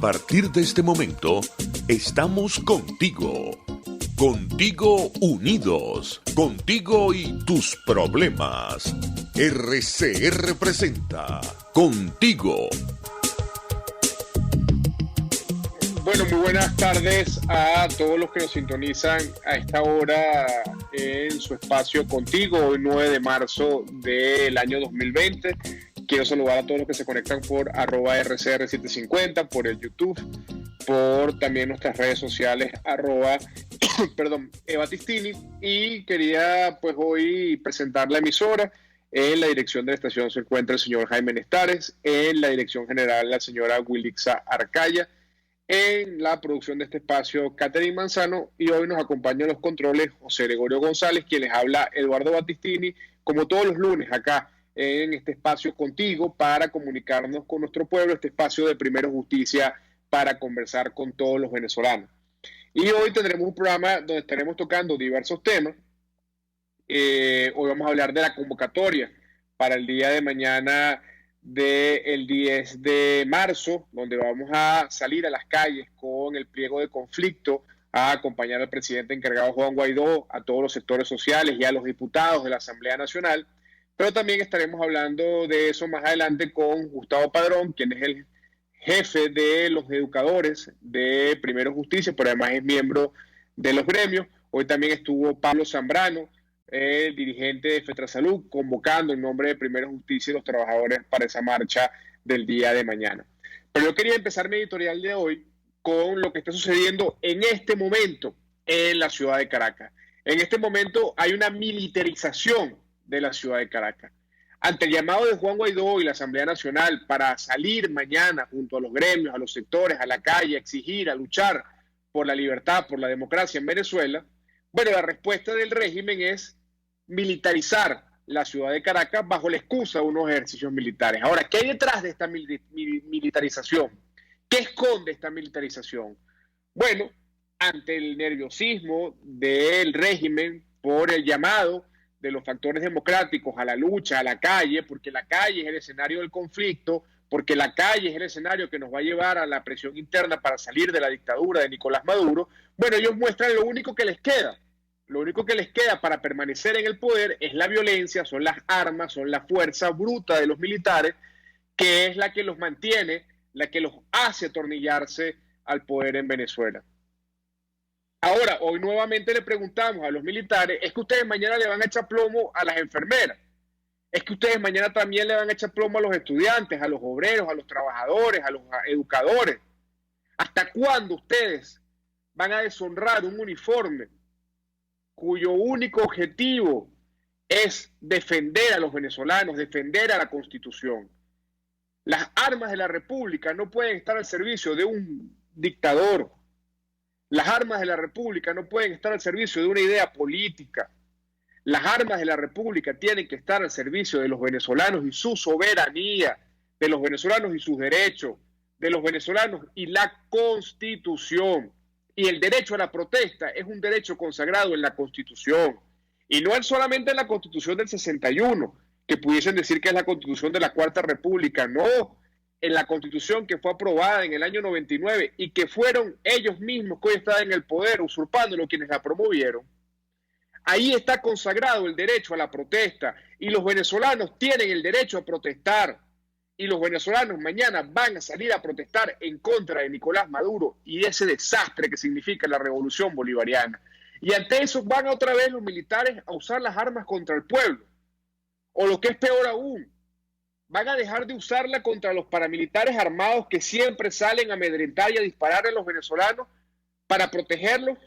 A partir de este momento, estamos contigo. Contigo unidos. Contigo y tus problemas. RCR presenta Contigo. Bueno, muy buenas tardes a todos los que nos sintonizan a esta hora en su espacio Contigo, hoy 9 de marzo del año 2020. Quiero saludar a todos los que se conectan por @RCR750, por el YouTube, por también nuestras redes sociales, @Evatistini. Y quería pues hoy presentar la emisora. En la dirección de la estación se encuentra el señor Jaime Nestares, en la dirección general la señora Wilixa Arcaya, en la producción de este espacio Catherine Manzano, y hoy nos acompaña en los controles José Gregorio González, quien les habla Eduardo Battistini, como todos los lunes acá en este espacio Contigo, para comunicarnos con nuestro pueblo, este espacio de Primero Justicia para conversar con todos los venezolanos. Y hoy tendremos un programa donde estaremos tocando diversos temas. Hoy vamos a hablar de la convocatoria para el día de mañana del 10 de marzo, donde vamos a salir a las calles con el pliego de conflicto a acompañar al presidente encargado Juan Guaidó, a todos los sectores sociales y a los diputados de la Asamblea Nacional. Pero también estaremos hablando de eso más adelante con Gustavo Padrón, quien es el jefe de los educadores de Primero Justicia, pero además es miembro de los gremios. Hoy también estuvo Pablo Zambrano, el dirigente de FETRASalud, convocando en nombre de Primero Justicia y los trabajadores para esa marcha del día de mañana. Pero yo quería empezar mi editorial de hoy con lo que está sucediendo en este momento en la ciudad de Caracas. En este momento hay una militarización de la ciudad de Caracas. Ante el llamado de Juan Guaidó y la Asamblea Nacional para salir mañana junto a los gremios, a los sectores, a la calle, a exigir, a luchar por la libertad, por la democracia en Venezuela, bueno, la respuesta del régimen es militarizar la ciudad de Caracas bajo la excusa de unos ejercicios militares. Ahora, ¿qué hay detrás de esta militarización? ¿Qué esconde esta militarización? Bueno, ante el nerviosismo del régimen por el llamado de los factores democráticos a la lucha, a la calle, porque la calle es el escenario del conflicto, porque la calle es el escenario que nos va a llevar a la presión interna para salir de la dictadura de Nicolás Maduro, bueno, ellos muestran lo único que les queda. Lo único que les queda para permanecer en el poder es la violencia, son las armas, son la fuerza bruta de los militares, que es la que los mantiene, la que los hace atornillarse al poder en Venezuela. Ahora, hoy nuevamente le preguntamos a los militares, ¿es que ustedes mañana le van a echar plomo a las enfermeras? ¿Es que ustedes mañana también le van a echar plomo a los estudiantes, a los obreros, a los trabajadores, a los educadores? ¿Hasta cuándo ustedes van a deshonrar un uniforme cuyo único objetivo es defender a los venezolanos, defender a la Constitución? Las armas de la República no pueden estar al servicio de un dictador. Las armas de la República no pueden estar al servicio de una idea política. Las armas de la República tienen que estar al servicio de los venezolanos y su soberanía, de los venezolanos y sus derechos, de los venezolanos y la Constitución. Y el derecho a la protesta es un derecho consagrado en la Constitución. Y no es solamente en la Constitución del 61, que pudiesen decir que es la Constitución de la Cuarta República, no, en la Constitución que fue aprobada en el año 99 y que fueron ellos mismos que hoy están en el poder, usurpándolo quienes la promovieron. Ahí está consagrado el derecho a la protesta y los venezolanos tienen el derecho a protestar. Y los venezolanos mañana van a salir a protestar en contra de Nicolás Maduro y ese desastre que significa la revolución bolivariana. Y ante eso van otra vez los militares a usar las armas contra el pueblo. O lo que es peor aún, van a dejar de usarla contra los paramilitares armados que siempre salen a amedrentar y a disparar a los venezolanos para protegerlos.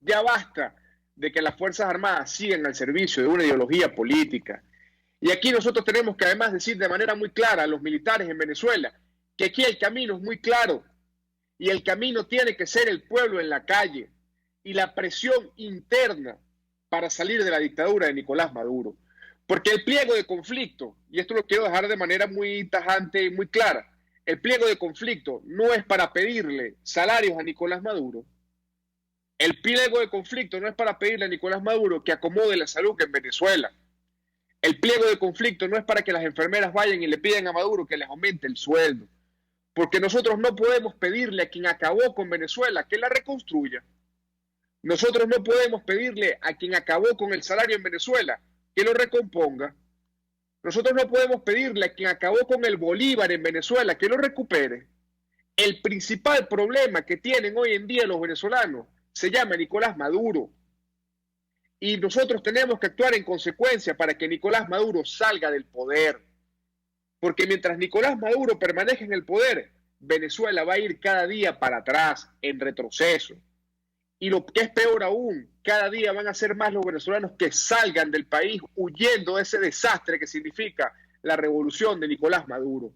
Ya basta de que las Fuerzas Armadas sigan al servicio de una ideología política. Y aquí nosotros tenemos que además decir de manera muy clara a los militares en Venezuela que aquí el camino es muy claro y el camino tiene que ser el pueblo en la calle y la presión interna para salir de la dictadura de Nicolás Maduro. Porque el pliego de conflicto, y esto lo quiero dejar de manera muy tajante y muy clara, el pliego de conflicto no es para pedirle salarios a Nicolás Maduro. El pliego de conflicto no es para pedirle a Nicolás Maduro que acomode la salud en Venezuela. El pliego de conflicto no es para que las enfermeras vayan y le pidan a Maduro que les aumente el sueldo. porque nosotros no podemos pedirle a quien acabó con Venezuela que la reconstruya. Nosotros no podemos pedirle a quien acabó con el salario en Venezuela que lo recomponga. Nosotros no podemos pedirle a quien acabó con el bolívar en Venezuela que lo recupere. El principal problema que tienen hoy en día los venezolanos se llama Nicolás Maduro. Y nosotros tenemos que actuar en consecuencia para que Nicolás Maduro salga del poder. Porque mientras Nicolás Maduro permanezca en el poder, Venezuela va a ir cada día para atrás, en retroceso. Y lo que es peor aún, cada día van a ser más los venezolanos que salgan del país huyendo de ese desastre que significa la revolución de Nicolás Maduro.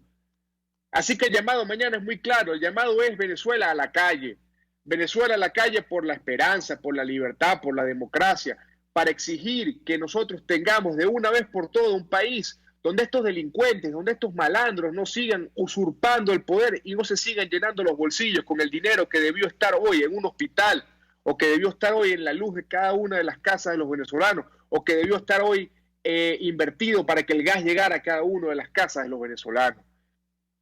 Así que el llamado mañana es muy claro, el llamado es Venezuela a la calle. Venezuela a la calle por la esperanza, por la libertad, por la democracia, para exigir que nosotros tengamos de una vez por todas un país donde estos delincuentes, donde estos malandros no sigan usurpando el poder y no se sigan llenando los bolsillos con el dinero que debió estar hoy en un hospital, o que debió estar hoy en la luz de cada una de las casas de los venezolanos, o que debió estar hoy invertido para que el gas llegara a cada una de las casas de los venezolanos.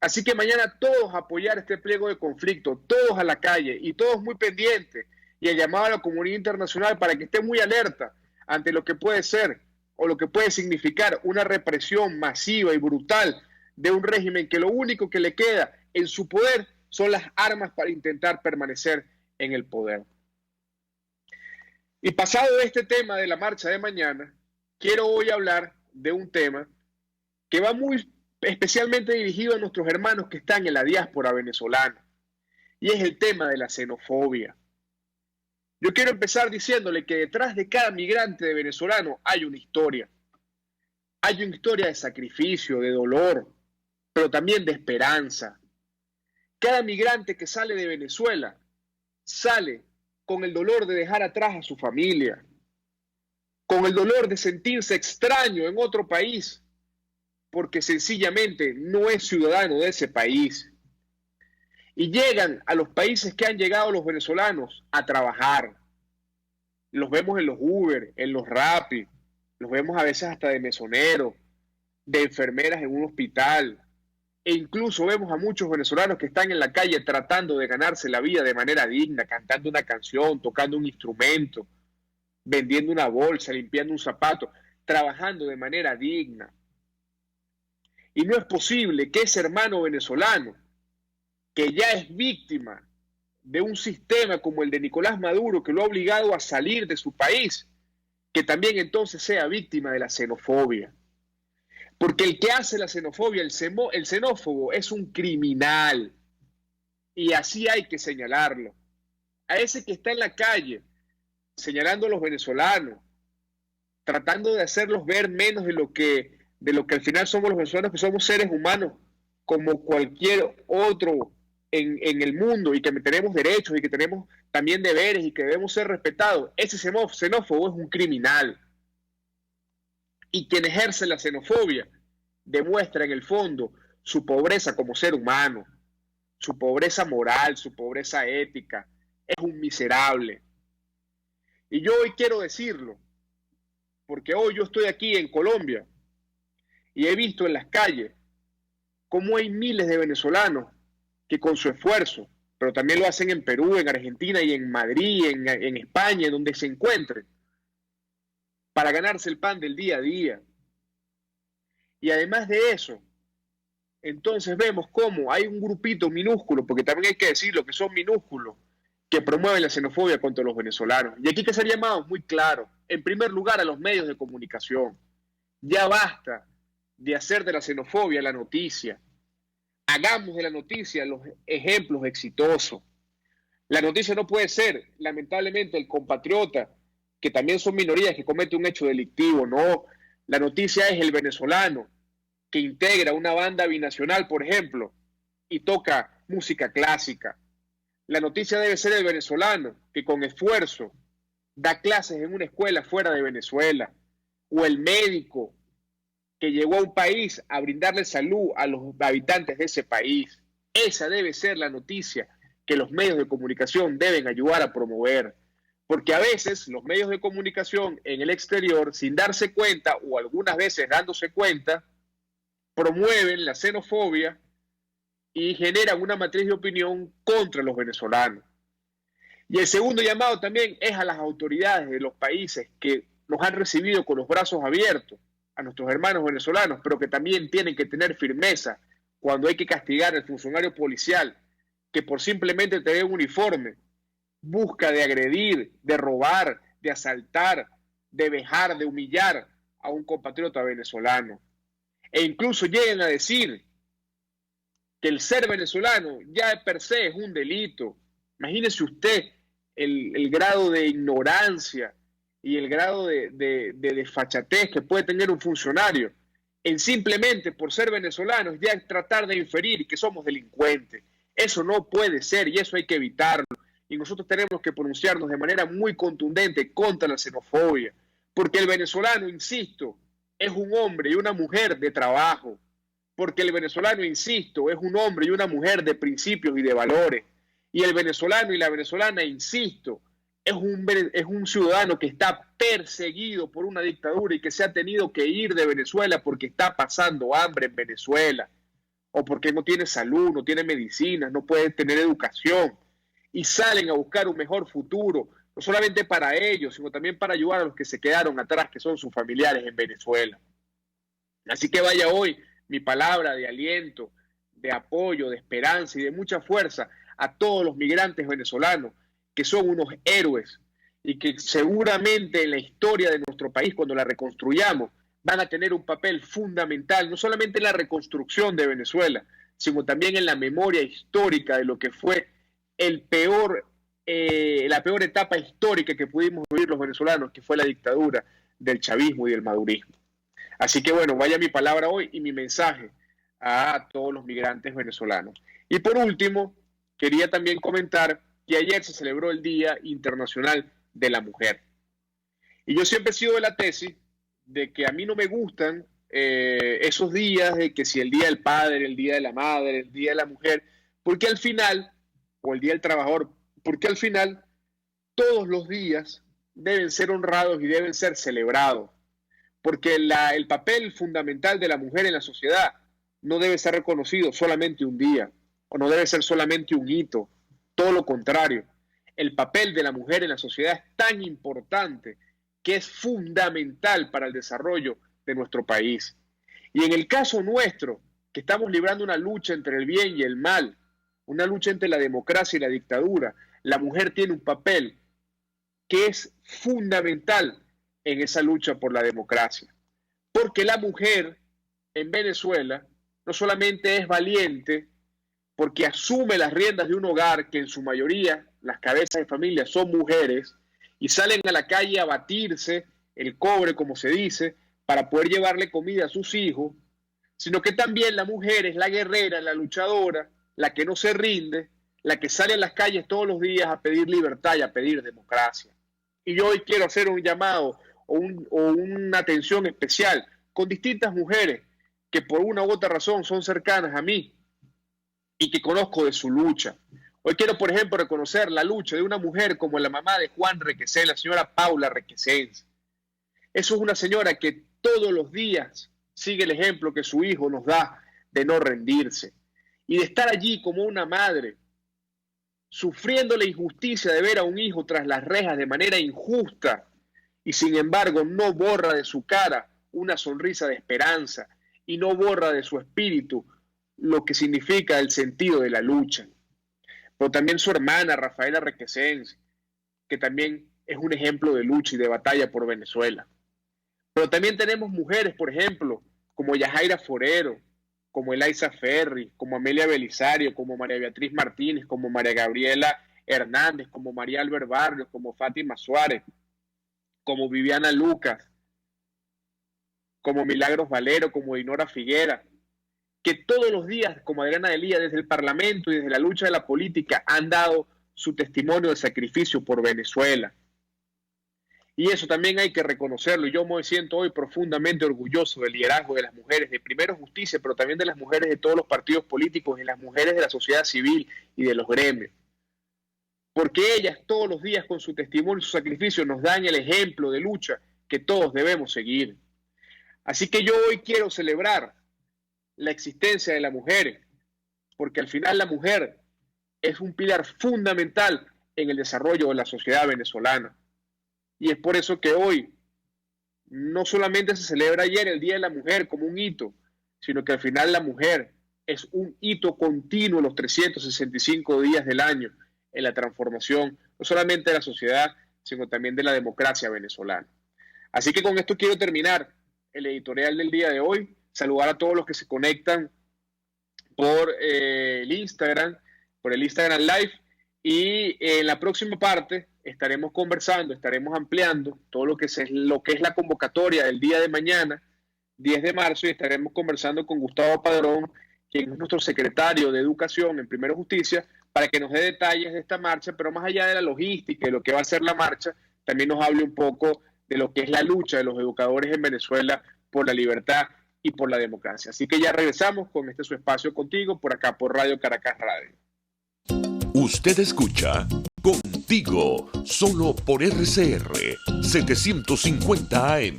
Así que mañana todos a apoyar este pliego de conflicto, todos a la calle y todos muy pendientes, y a llamar a la comunidad internacional para que esté muy alerta ante lo que puede ser o lo que puede significar una represión masiva y brutal de un régimen que lo único que le queda en su poder son las armas para intentar permanecer en el poder. Y pasado este tema de la marcha de mañana, quiero hoy hablar de un tema que va muy especialmente dirigido a nuestros hermanos que están en la diáspora venezolana, y es el tema de la xenofobia. Yo quiero empezar diciéndole que detrás de cada migrante de venezolano hay una historia. Hay una historia de sacrificio, de dolor, pero también de esperanza. Cada migrante que sale de Venezuela sale con el dolor de dejar atrás a su familia, con el dolor de sentirse extraño en otro país, porque sencillamente no es ciudadano de ese país. Y llegan a los países que han llegado los venezolanos a trabajar. Los vemos en los Uber, en los Rappi, los vemos a veces hasta de mesoneros, de enfermeras en un hospital, e incluso vemos a muchos venezolanos que están en la calle tratando de ganarse la vida de manera digna, cantando una canción, tocando un instrumento, vendiendo una bolsa, limpiando un zapato, trabajando de manera digna. Y no es posible que ese hermano venezolano, que ya es víctima de un sistema como el de Nicolás Maduro, que lo ha obligado a salir de su país, que también entonces sea víctima de la xenofobia. Porque el que hace la xenofobia, el xenófobo, es un criminal. Y así hay que señalarlo. A ese que está en la calle, señalando a los venezolanos, tratando de hacerlos ver menos de lo que al final somos los venezolanos, que somos seres humanos como cualquier otro en el mundo, y que tenemos derechos y que tenemos también deberes y que debemos ser respetados. Ese xenófobo es un criminal. Y quien ejerce la xenofobia demuestra en el fondo su pobreza como ser humano, su pobreza moral, su pobreza ética. Es un miserable. Y yo hoy quiero decirlo, porque hoy yo estoy aquí en Colombia y he visto en las calles cómo hay miles de venezolanos que con su esfuerzo, pero también lo hacen en Perú, en Argentina y en Madrid, en España, en donde se encuentren, para ganarse el pan del día a día. Y además de eso, entonces vemos cómo hay un grupito minúsculo, porque también hay que decirlo que son minúsculos, que promueven la xenofobia contra los venezolanos. Y aquí hay que ser llamados muy claros, en primer lugar a los medios de comunicación. Ya basta de hacer de la xenofobia la noticia. Hagamos de la noticia los ejemplos exitosos. La noticia no puede ser, lamentablemente, el compatriota, que también son minorías, que comete un hecho delictivo. No, la noticia es el venezolano que integra una banda binacional, por ejemplo, y toca música clásica. La noticia debe ser el venezolano que con esfuerzo da clases en una escuela fuera de Venezuela, o el médico que llegó a un país a brindarle salud a los habitantes de ese país. Esa debe ser la noticia que los medios de comunicación deben ayudar a promover. Porque a veces los medios de comunicación en el exterior, sin darse cuenta, o algunas veces dándose cuenta, promueven la xenofobia y generan una matriz de opinión contra los venezolanos. Y el segundo llamado también es a las autoridades de los países que nos han recibido con los brazos abiertos, a nuestros hermanos venezolanos, pero que también tienen que tener firmeza cuando hay que castigar al funcionario policial que por simplemente tener un uniforme busca de agredir, de robar, de asaltar, de vejar, de humillar a un compatriota venezolano. E incluso llegan a decir que el ser venezolano ya de per se es un delito. Imagínese usted el grado de ignorancia y el grado de desfachatez que puede tener un funcionario en simplemente por ser venezolanos ya tratar de inferir que somos delincuentes. Eso no puede ser y eso hay que evitarlo. Y nosotros tenemos que pronunciarnos de manera muy contundente contra la xenofobia, porque el venezolano, insisto, es un hombre y una mujer de trabajo, porque el venezolano, insisto, es un hombre y una mujer de principios y de valores, y el venezolano y la venezolana, insisto, es un ciudadano que está perseguido por una dictadura y que se ha tenido que ir de Venezuela porque está pasando hambre en Venezuela, o porque no tiene salud, no tiene medicinas, no puede tener educación, y salen a buscar un mejor futuro, no solamente para ellos, sino también para ayudar a los que se quedaron atrás, que son sus familiares en Venezuela. Así que vaya hoy mi palabra de aliento, de apoyo, de esperanza y de mucha fuerza a todos los migrantes venezolanos, que son unos héroes y que seguramente en la historia de nuestro país, cuando la reconstruyamos, van a tener un papel fundamental, no solamente en la reconstrucción de Venezuela, sino también en la memoria histórica de lo que fue la peor etapa histórica que pudimos vivir los venezolanos, que fue la dictadura del chavismo y del madurismo. Así que bueno, vaya mi palabra hoy y mi mensaje a todos los migrantes venezolanos. Y por último, quería también comentar que ayer se celebró el Día Internacional de la Mujer. Y yo siempre he sido de la tesis de que a mí no me gustan esos días, de que si el Día del Padre, el Día de la Madre, el Día de la Mujer, porque al final, o el Día del Trabajador, porque al final todos los días deben ser honrados y deben ser celebrados, porque el papel fundamental de la mujer en la sociedad no debe ser reconocido solamente un día, o no debe ser solamente un hito, todo lo contrario. El papel de la mujer en la sociedad es tan importante que es fundamental para el desarrollo de nuestro país. Y en el caso nuestro, que estamos librando una lucha entre el bien y el mal, una lucha entre la democracia y la dictadura, la mujer tiene un papel que es fundamental en esa lucha por la democracia. Porque la mujer en Venezuela no solamente es valiente porque asume las riendas de un hogar que en su mayoría las cabezas de familia son mujeres y salen a la calle a batirse el cobre, como se dice, para poder llevarle comida a sus hijos, sino que también la mujer es la guerrera, la luchadora, la que no se rinde, la que sale a las calles todos los días a pedir libertad y a pedir democracia. Y yo hoy quiero hacer un llamado o una atención especial con distintas mujeres que por una u otra razón son cercanas a mí y que conozco de su lucha. Hoy quiero, por ejemplo, reconocer la lucha de una mujer como la mamá de Juan Requesens, la señora Paula Requesens. Eso es una señora que todos los días sigue el ejemplo que su hijo nos da de no rendirse y de estar allí como una madre, sufriendo la injusticia de ver a un hijo tras las rejas de manera injusta y sin embargo no borra de su cara una sonrisa de esperanza y no borra de su espíritu lo que significa el sentido de la lucha. Pero también su hermana Rafaela Requesens, que también es un ejemplo de lucha y de batalla por Venezuela. Pero también tenemos mujeres, por ejemplo, como Yajaira Forero, como Elaiza Ferri, como Amelia Belisario, como María Beatriz Martínez, como María Gabriela Hernández, como María Albert Barrios, como Fátima Suárez, como Viviana Lucas, como Milagros Valero, como Dinora Figuera, que todos los días, como Adriana Delía, desde el Parlamento y desde la lucha de la política, han dado su testimonio de sacrificio por Venezuela. Y eso también hay que reconocerlo. Y yo me siento hoy profundamente orgulloso del liderazgo de las mujeres, de Primero Justicia, pero también de las mujeres de todos los partidos políticos y las mujeres de la sociedad civil y de los gremios. Porque ellas todos los días con su testimonio y su sacrificio nos dan el ejemplo de lucha que todos debemos seguir. Así que yo hoy quiero celebrar la existencia de las mujeres, porque al final la mujer es un pilar fundamental en el desarrollo de la sociedad venezolana. Y es por eso que hoy no solamente se celebra ayer el Día de la Mujer como un hito, sino que al final la mujer es un hito continuo los 365 días del año en la transformación, no solamente de la sociedad, sino también de la democracia venezolana. Así que con esto quiero terminar el editorial del día de hoy, saludar a todos los que se conectan por el Instagram Live, y en la próxima parte estaremos conversando, estaremos ampliando todo lo que es la convocatoria del día de mañana, 10 de marzo, y estaremos conversando con Gustavo Padrón, quien es nuestro secretario de Educación en Primero Justicia, para que nos dé detalles de esta marcha, pero más allá de la logística y de lo que va a ser la marcha, también nos hable un poco de lo que es la lucha de los educadores en Venezuela por la libertad y por la democracia. Así que ya regresamos con su espacio contigo, por acá por Radio Caracas Radio. Usted escucha Contigo, solo por RCR 750 AM.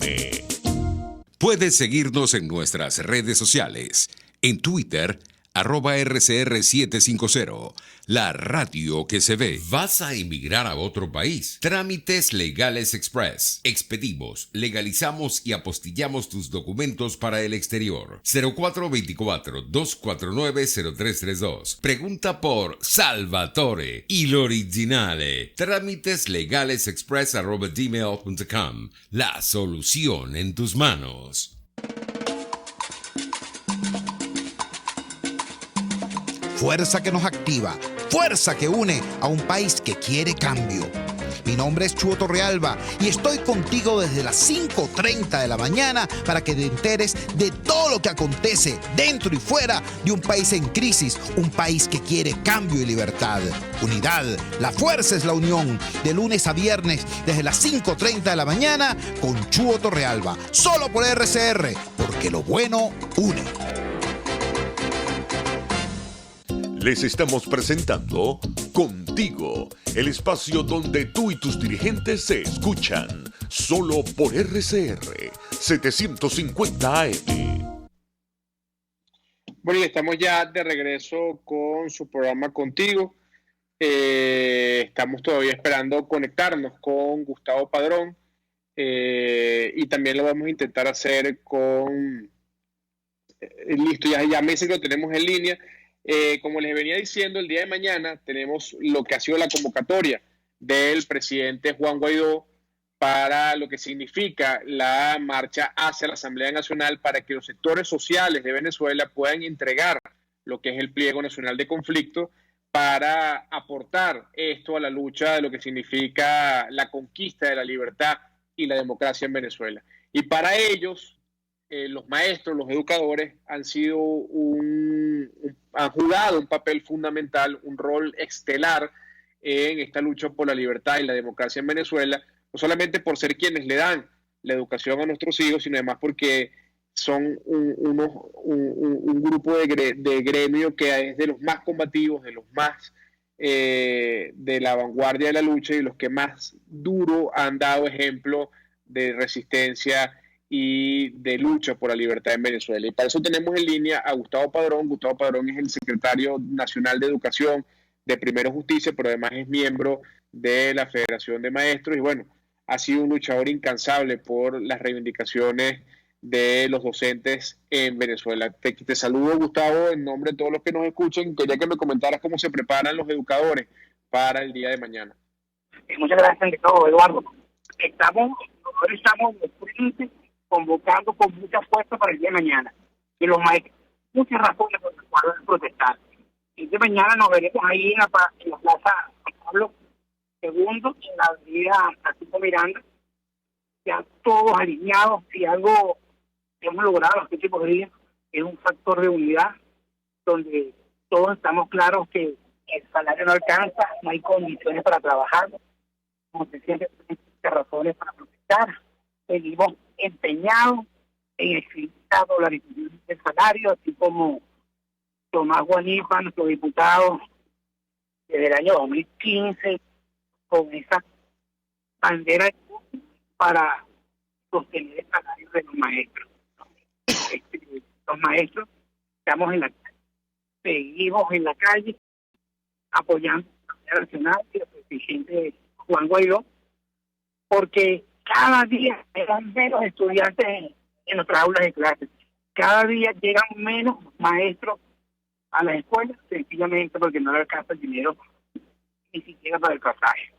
Puedes seguirnos en nuestras redes sociales. En Twitter, @RCR750, la radio que se ve. ¿Vas a emigrar a otro país? Trámites Legales Express. Expedimos, legalizamos y apostillamos tus documentos para el exterior. 0424-249-0332. Pregunta por Salvatore y l'originale. Trámites Legales Express @gmail.com. La solución en tus manos. Fuerza que nos activa, fuerza que une a un país que quiere cambio. Mi nombre es Chuo Torrealba y estoy contigo desde las 5:30 de la mañana para que te enteres de todo lo que acontece dentro y fuera de un país en crisis, un país que quiere cambio y libertad. Unidad, la fuerza es la unión, de lunes a viernes desde las 5:30 de la mañana con Chuo Torrealba, solo por RCR, porque lo bueno une. Les estamos presentando Contigo, el espacio donde tú y tus dirigentes se escuchan, solo por RCR 750 AM. Bueno, y estamos ya de regreso con su programa Contigo. Estamos todavía esperando conectarnos con Gustavo Padrón, y también lo vamos a intentar hacer con... listo, ya me dice que lo tenemos en línea. Como les venía diciendo, el día de mañana tenemos lo que ha sido la convocatoria del presidente Juan Guaidó para lo que significa la marcha hacia la Asamblea Nacional, para que los sectores sociales de Venezuela puedan entregar lo que es el pliego nacional de conflicto para aportar esto a la lucha de lo que significa la conquista de la libertad y la democracia en Venezuela. Y para ellos, los maestros, los educadores han jugado un papel fundamental, un rol estelar en esta lucha por la libertad y la democracia en Venezuela, no solamente por ser quienes le dan la educación a nuestros hijos, sino además porque son un grupo de gremio que es de los más combativos, de los más de la vanguardia de la lucha, y los que más duro han dado ejemplo de resistencia y de lucha por la libertad en Venezuela. Y para eso tenemos en línea a Gustavo Padrón. Gustavo Padrón es el secretario nacional de Educación de Primero Justicia, pero además es miembro de la Federación de Maestros, y bueno, ha sido un luchador incansable por las reivindicaciones de los docentes en Venezuela. Te saludo, Gustavo, en nombre de todos los que nos escuchan. Quería que me comentaras cómo se preparan los educadores para el día de mañana. Muchas gracias de todo, Eduardo. Estamos convocando con mucha fuerza para el día de mañana. Y los maestros, muchas razones por las cuales protestar. El día de mañana nos veremos ahí en la plaza Pablo II, en la avenida Francisco Miranda, ya todos alineados. Si algo hemos logrado los últimos días es un factor de unidad, donde todos estamos claros que el salario no alcanza, no hay condiciones para trabajar, como se sienten razones para protestar. Seguimos empeñados en exigir la dolarización del salario, así como Tomás Guanipa, nuestro diputado, desde el año 2015, con esa bandera para sostener el salario de los maestros. Los maestros estamos en la calle. seguimos en la calle apoyando a la Asamblea Nacional y al presidente Juan Guaidó, porque cada día llegan menos estudiantes en nuestras aulas de clases. Cada día llegan menos maestros a las escuelas, sencillamente porque no le alcanza el dinero ni siquiera para el pasaje.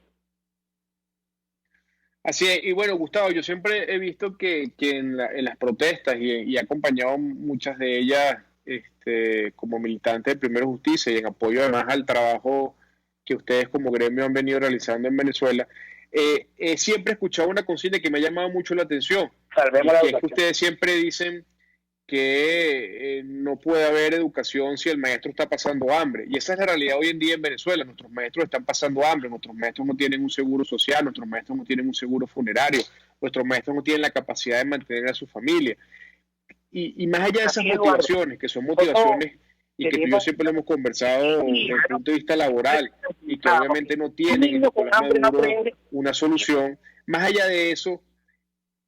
Así es, y bueno, Gustavo, yo siempre he visto que en las protestas y he acompañado muchas de ellas como militante de Primero Justicia y en apoyo además al trabajo que ustedes como gremio han venido realizando en Venezuela, siempre he escuchado una consigna que me ha llamado mucho la atención, Salvemos y la que es que educación. ustedes siempre dicen que no puede haber educación si el maestro está pasando hambre. Y esa es la realidad hoy en día en Venezuela. Nuestros maestros están pasando hambre, nuestros maestros no tienen un seguro social, nuestros maestros no tienen un seguro funerario, nuestros maestros no tienen la capacidad de mantener a su familia. Y más allá de esas Así es, Eduardo. motivaciones, que son motivaciones y que tú y yo siempre lo hemos conversado desde el punto de vista laboral y que obviamente no tienen en Nicolás Maduro una solución, más allá de eso,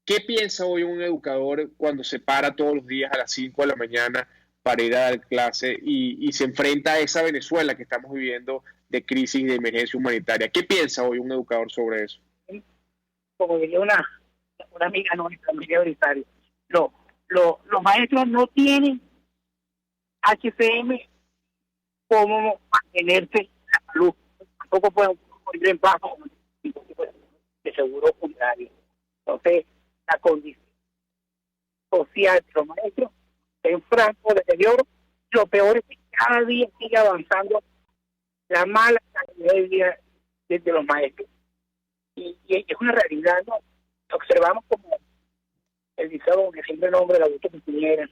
¿qué piensa hoy un educador cuando se para todos los días a las 5 de la mañana para ir a dar clase y se enfrenta a esa Venezuela que estamos viviendo de crisis y de emergencia humanitaria? ¿Qué piensa hoy un educador sobre eso? Como diría una amiga nuestra, Miguel Brisario, los maestros no tienen HCM como mantenerse la salud. Tampoco pueden ir en pago de seguro funerario. Entonces, la condición social de los maestros está en franco deterioro. Lo peor es que cada día sigue avanzando la mala calidad de vida de los maestros. Y es una realidad, ¿no? Observamos como el liceo, que siempre nombra el Augusto Piñera,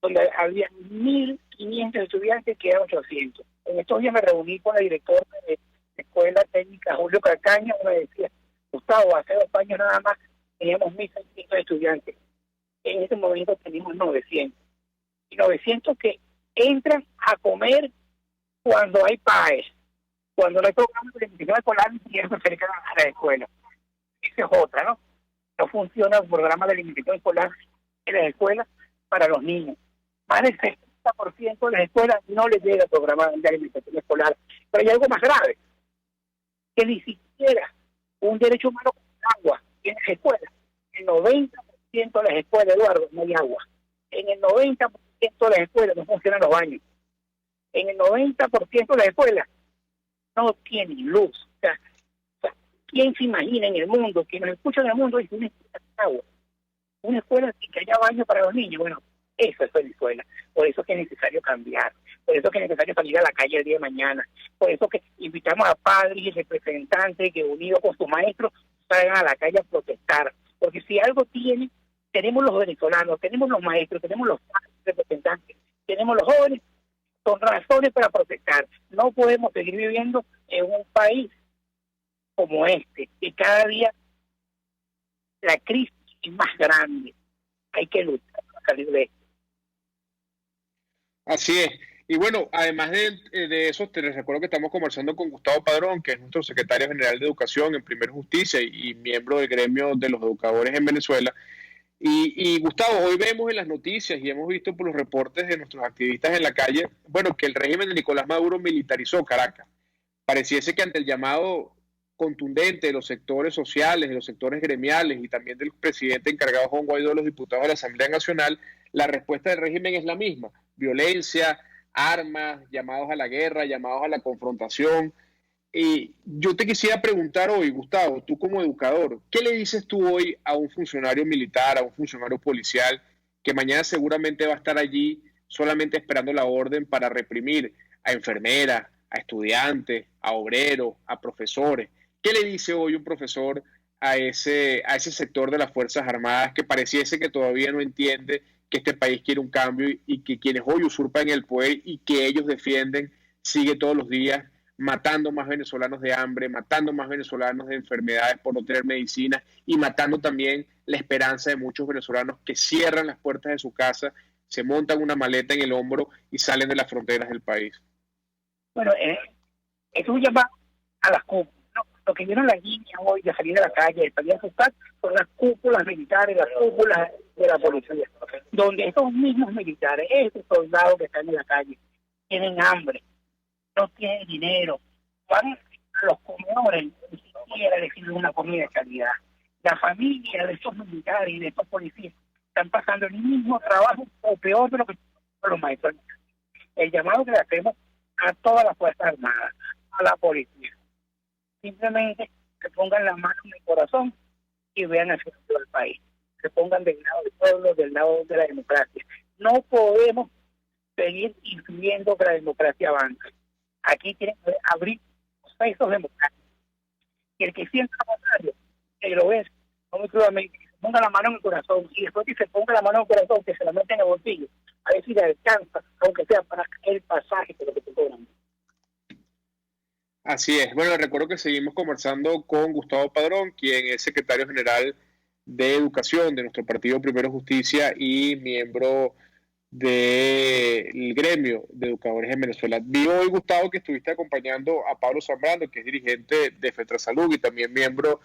donde había 1.500 estudiantes, quedan 800. En estos días me reuní con la directora de la Escuela Técnica Julio Carcaña, y me decía, Gustavo, hace 2 años nada más teníamos 1.600 estudiantes. En este momento tenemos 900. Y 900 que entran a comer cuando hay PAES, cuando no hay programas de alimentación escolar y se acercan a la escuela. Esa es otra, ¿no? No funciona el programa de alimentación escolar en las escuelas para los niños. Más del 60% de las escuelas no les llega el programa de alimentación escolar. Pero hay algo más grave, que ni siquiera un derecho humano con agua en las escuelas. El 90% de las escuelas, Eduardo, no hay agua. En el 90% de las escuelas no funcionan los baños. En el 90% de las escuelas no tienen luz. O sea, ¿quién se imagina en el mundo, que nos escucha en el mundo, dice una escuela sin agua? Una escuela sin que haya baño para los niños. Bueno, eso es Venezuela. Por eso es que es necesario cambiar. Por eso es que es necesario salir a la calle el día de mañana. Por eso que invitamos a padres y representantes que, unidos con sus maestros, salgan a la calle a protestar. Porque si algo tenemos los venezolanos, tenemos los maestros, tenemos los padres representantes, tenemos los jóvenes, con razones para protestar. No podemos seguir viviendo en un país como este, que cada día la crisis es más grande. Hay que luchar para salir de esto. Así es. Y bueno, además de eso, te les recuerdo que estamos conversando con Gustavo Padrón, que es nuestro secretario general de Educación en Primer Justicia y miembro del gremio de los educadores en Venezuela. Y Gustavo, hoy vemos en las noticias y hemos visto por los reportes de nuestros activistas en la calle, bueno, que el régimen de Nicolás Maduro militarizó Caracas. Pareciese que ante el llamado contundente de los sectores sociales, de los sectores gremiales y también del presidente encargado Juan Guaidó de los diputados de la Asamblea Nacional, la respuesta del régimen es la misma: violencia, armas, llamados a la guerra, llamados a la confrontación. Y yo te quisiera preguntar hoy, Gustavo, tú como educador, ¿qué le dices tú hoy a un funcionario militar, a un funcionario policial, que mañana seguramente va a estar allí solamente esperando la orden para reprimir a enfermeras, a estudiantes, a obreros, a profesores? ¿Qué le dice hoy un profesor a ese sector de las Fuerzas Armadas que pareciese que todavía no entiende que este país quiere un cambio y que quienes hoy usurpan el poder y que ellos defienden sigue todos los días matando más venezolanos de hambre, matando más venezolanos de enfermedades por no tener medicinas y matando también la esperanza de muchos venezolanos que cierran las puertas de su casa, se montan una maleta en el hombro y salen de las fronteras del país? Bueno, es un llamado a las cúpulas, ¿no? Lo que vieron las niñas hoy de salir a la calle, de salir a asustar, son las cúpulas militares, las cúpulas de la policía, donde esos mismos militares, esos soldados que están en la calle, tienen hambre, no tienen dinero, van a los comedores, ni siquiera les sirven una comida de calidad. La familia de esos militares y de esos policías están pasando el mismo trabajo o peor de lo que los maestros. El llamado que le hacemos a todas las Fuerzas Armadas, a la policía, simplemente que pongan la mano en el corazón y vean hacia el futuro del país, se pongan del lado del pueblo, del lado de la democracia. No podemos seguir influyendo que la democracia avance. Aquí tienen que abrir los pesos democráticos. Y el que sienta lo contrario, que lo es, no muy crudamente, que se ponga la mano en el corazón, y después que se ponga la mano en el corazón, que se la meta en el bolsillo, a ver si le alcanza, aunque sea para el pasaje de lo que te cobran. Así es. Bueno, recuerdo que seguimos conversando con Gustavo Padrón, quien es secretario general de Educación de nuestro partido Primero Justicia y miembro del gremio de educadores en Venezuela. Vi hoy, Gustavo, que estuviste acompañando a Pablo Zambrano, que es dirigente de FETRASALUD y también miembro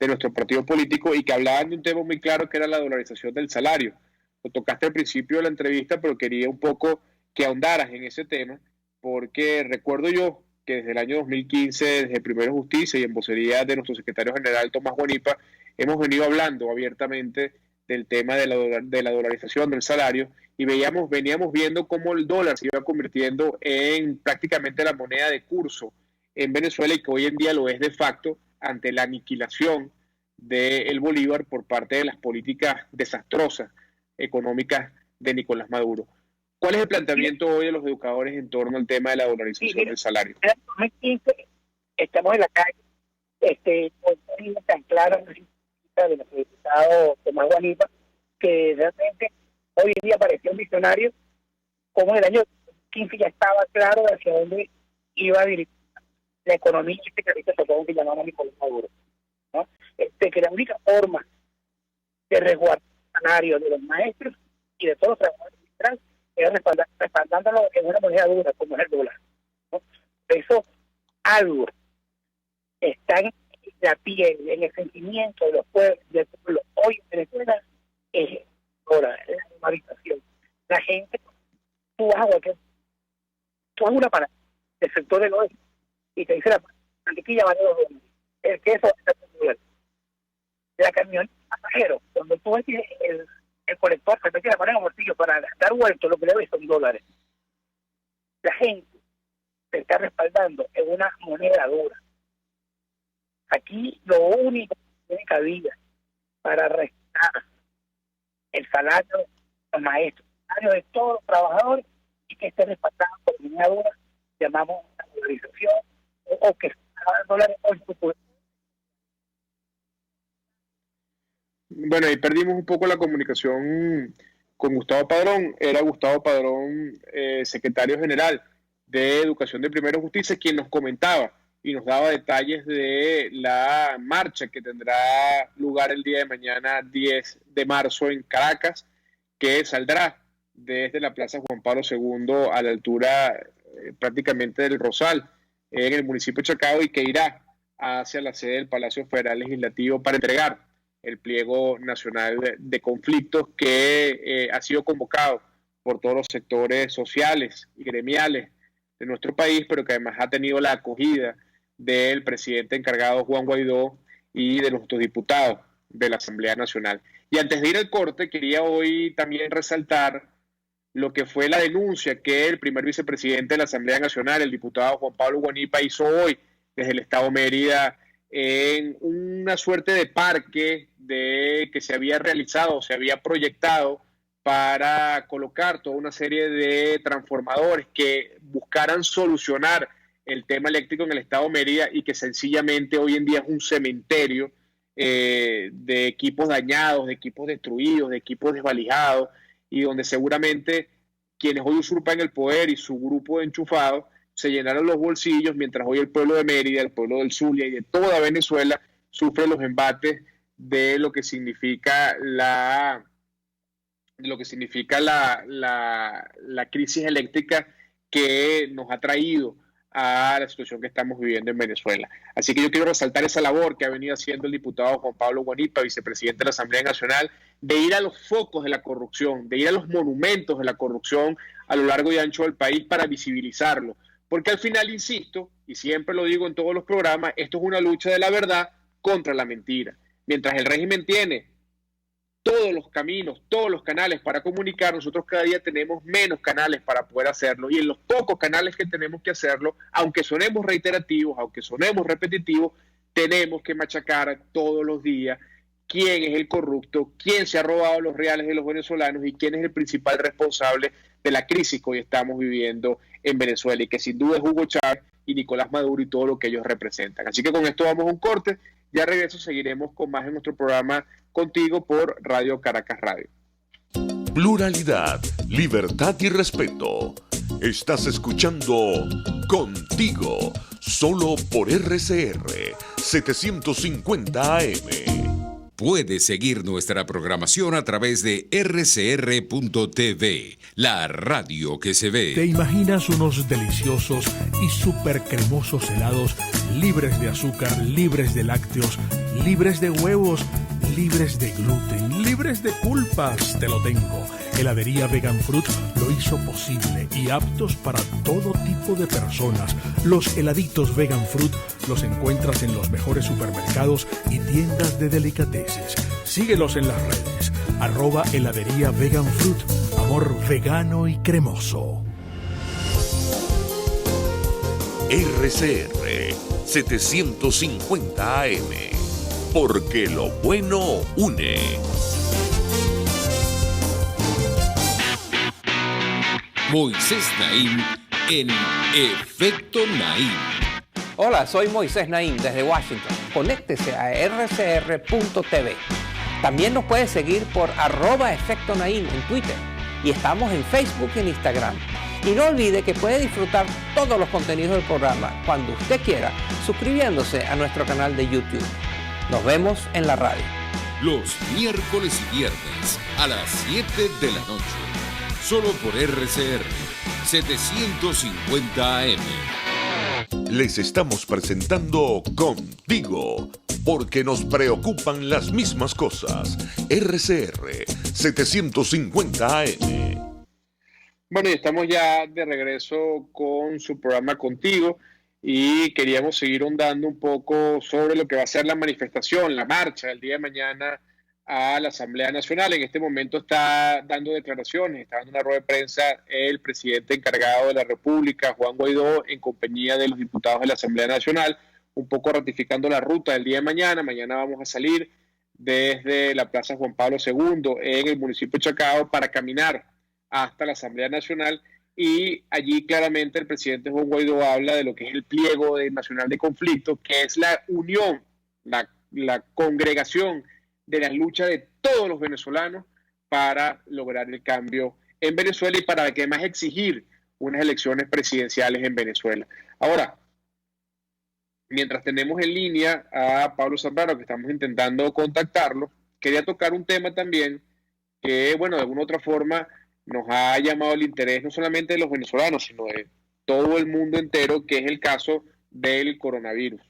de nuestro partido político, y que hablaban de un tema muy claro que era la dolarización del salario. Lo tocaste al principio de la entrevista, pero quería un poco que ahondaras en ese tema, porque recuerdo yo que desde el año 2015, desde Primero Justicia y en vocería de nuestro secretario general Tomás Guanipa, hemos venido hablando abiertamente del tema de la dolarización del salario, y veníamos viendo cómo el dólar se iba convirtiendo en prácticamente la moneda de curso en Venezuela, y que hoy en día lo es de facto ante la aniquilación del bolívar por parte de las políticas desastrosas económicas de Nicolás Maduro. ¿Cuál es el planteamiento hoy de los educadores en torno al tema de la dolarización del salario? En el 2015 estamos en la calle, con tan clara de nuestro diputado Tomás Guanipa, que realmente hoy en día parecía un visionario, como en el año 15 ya estaba claro hacia dónde iba a dirigir la economía que llamamos Nicolás Maduro, ¿no? Que la única forma de resguardar el salario de los maestros y de todos los trabajadores militares era respaldándolo en una moneda dura como es el dólar, ¿no? Eso algo está en la piel, en el sentimiento de los pueblos, del pueblo hoy en Venezuela, es ahora la normalización. La gente, tú hagas una parada del sector del oeste y te dice la mantequilla vale $2, el queso está $2, la camioneta pasajero, cuando tú ves el colector se mete la mano en el bolsillo para dar vuelto, lo que le ves son $. La gente se está respaldando en una moneda dura. Aquí lo único que tiene cabida para restar el salario de los maestros, el salario de todos los trabajadores, y que esté respaldado por moneda dura, llamamos la dolarización, o que $, Bueno, ahí perdimos un poco la comunicación con Gustavo Padrón. Era Gustavo Padrón, secretario general de Educación de Primero Justicia, quien nos comentaba y nos daba detalles de la marcha que tendrá lugar el día de mañana, 10 de marzo, en Caracas, que saldrá desde la Plaza Juan Pablo II a la altura prácticamente del Rosal, en el municipio de Chacao, y que irá hacia la sede del Palacio Federal Legislativo para entregar el pliego nacional de conflictos que ha sido convocado por todos los sectores sociales y gremiales de nuestro país, pero que además ha tenido la acogida del presidente encargado Juan Guaidó y de nuestros diputados de la Asamblea Nacional. Y antes de ir al corte, quería hoy también resaltar lo que fue la denuncia que el primer vicepresidente de la Asamblea Nacional, el diputado Juan Pablo Guanipa, hizo hoy desde el Estado Mérida en una suerte de parque que se había realizado, se había proyectado para colocar toda una serie de transformadores que buscaran solucionar el tema eléctrico en el Estado Mérida, y que sencillamente hoy en día es un cementerio de equipos dañados, de equipos destruidos, de equipos desvalijados, y donde seguramente quienes hoy usurpan el poder y su grupo de enchufados se llenaron los bolsillos, mientras hoy el pueblo de Mérida, el pueblo del Zulia y de toda Venezuela sufre los embates de lo que significa la crisis eléctrica que nos ha traído a la situación que estamos viviendo en Venezuela. Así que yo quiero resaltar esa labor que ha venido haciendo el diputado Juan Pablo Guanipa, vicepresidente de la Asamblea Nacional, de ir a los focos de la corrupción, de ir a los monumentos de la corrupción a lo largo y ancho del país para visibilizarlo. Porque al final, insisto, y siempre lo digo en todos los programas, esto es una lucha de la verdad contra la mentira. Mientras el régimen tiene todos los caminos, todos los canales para comunicar, nosotros cada día tenemos menos canales para poder hacerlo, y en los pocos canales que tenemos que hacerlo, aunque sonemos reiterativos, aunque sonemos repetitivos, tenemos que machacar todos los días quién es el corrupto, quién se ha robado los reales de los venezolanos y quién es el principal responsable de la crisis que hoy estamos viviendo en Venezuela, y que sin duda es Hugo Chávez y Nicolás Maduro y todo lo que ellos representan. Así que con esto vamos a un corte. Ya regreso, seguiremos con más en nuestro programa Contigo por Radio Caracas Radio. Pluralidad, libertad y respeto. Estás escuchando Contigo, solo por RCR 750 AM. Puedes seguir nuestra programación a través de rcr.tv, la radio que se ve. ¿Te imaginas unos deliciosos y súper cremosos helados libres de azúcar, libres de lácteos, libres de huevos, libres de gluten, libres de pulpas? Te lo tengo. Heladería Vegan Fruit lo hizo posible y aptos para todo tipo de personas. Los heladitos Vegan Fruit los encuentras en los mejores supermercados y tiendas de delicateces. Síguelos en las redes. @heladería Vegan Fruit. Amor vegano y cremoso. RCR 750 AM. Porque lo bueno une. Moisés Naim en Efecto Naim. Hola, soy Moisés Naim desde Washington. Conéctese a rcr.tv. También nos puede seguir por @Efecto Naim en Twitter. Y estamos en Facebook y en Instagram. Y no olvide que puede disfrutar todos los contenidos del programa cuando usted quiera, suscribiéndose a nuestro canal de YouTube. Nos vemos en la radio. Los miércoles y viernes a las 7 de la noche. Solo por RCR 750 AM. Les estamos presentando Contigo, porque nos preocupan las mismas cosas. RCR 750 AM. Bueno, y estamos ya de regreso con su programa Contigo, y queríamos seguir ahondando un poco sobre lo que va a ser la manifestación, la marcha del día de mañana a la Asamblea Nacional. En este momento está dando declaraciones, está dando una rueda de prensa el presidente encargado de la República, Juan Guaidó, en compañía de los diputados de la Asamblea Nacional, un poco ratificando la ruta del día de mañana. Mañana vamos a salir desde la Plaza Juan Pablo II en el municipio de Chacao para caminar hasta la Asamblea Nacional, y allí claramente el presidente Juan Guaidó habla de lo que es el pliego nacional de conflicto, que es la unión, la congregación de la lucha de todos los venezolanos para lograr el cambio en Venezuela y para además exigir unas elecciones presidenciales en Venezuela. Ahora, mientras tenemos en línea a Pablo Zambrano, que estamos intentando contactarlo, quería tocar un tema también que, bueno, de alguna u otra forma nos ha llamado el interés no solamente de los venezolanos, sino de todo el mundo entero, que es el caso del coronavirus.